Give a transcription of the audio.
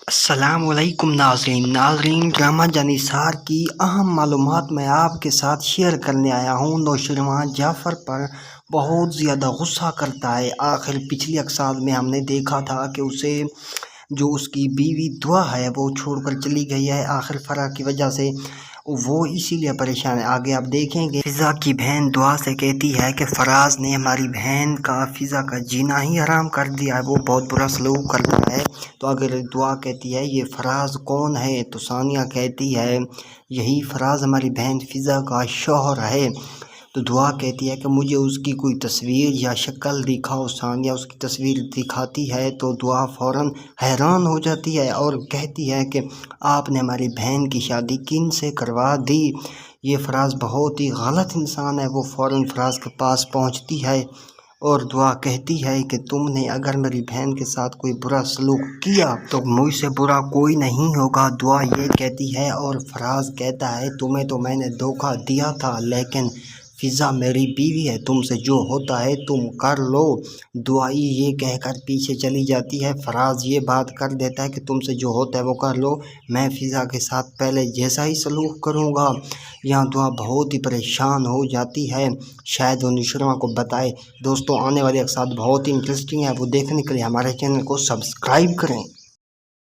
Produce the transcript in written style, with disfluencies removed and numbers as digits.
السلام علیکم ناظرین ڈرامہ جانثار کی اہم معلومات میں آپ کے ساتھ شیئر کرنے آیا ہوں۔ نوشروان جعفر پر بہت زیادہ غصہ کرتا ہے۔ آخر پچھلی اقساط میں ہم نے دیکھا تھا کہ اسے جو اس کی بیوی دعا ہے وہ چھوڑ کر چلی گئی ہے۔ آخر فرح کی وجہ سے وہ اسی لیے پریشان ہے۔ آگے آپ دیکھیں گے فضا کی بہن دعا سے کہتی ہے کہ فراز نے ہماری بہن کا فضا کا جینا ہی حرام کر دیا ہے، وہ بہت برا سلوک کرتا ہے۔ تو اگر دعا کہتی ہے یہ فراز کون ہے، تو ثانیہ کہتی ہے یہی فراز ہماری بہن فضا کا شوہر ہے۔ تو دعا کہتی ہے کہ مجھے اس کی کوئی تصویر یا شکل دکھاؤ۔ ثانیہ اس کی تصویر دکھاتی ہے تو دعا فوراً حیران ہو جاتی ہے اور کہتی ہے کہ آپ نے ہماری بہن کی شادی کن سے کروا دی؟ یہ فراز بہت ہی غلط انسان ہے۔ وہ فوراً فراز کے پاس پہنچتی ہے اور دعا کہتی ہے کہ تم نے اگر میری بہن کے ساتھ کوئی برا سلوک کیا تو مجھ سے برا کوئی نہیں ہوگا۔ دعا یہ کہتی ہے اور فراز کہتا ہے تمہیں تو میں نے دھوکہ دیا تھا، لیکن فضا میری بیوی ہے، تم سے جو ہوتا ہے تم کر لو۔ دعائی یہ کہہ کر پیچھے چلی جاتی ہے۔ فراز یہ بات کر دیتا ہے کہ تم سے جو ہوتا ہے وہ کر لو، میں فضا کے ساتھ پہلے جیسا ہی سلوک کروں گا۔ یہاں دعا بہت ہی پریشان ہو جاتی ہے، شاید وہ نوشروان کو بتائے۔ دوستوں آنے والے اقساط بہت ہی انٹرسٹنگ ہے، وہ دیکھنے کے لیے ہمارے چینل کو سبسکرائب کریں۔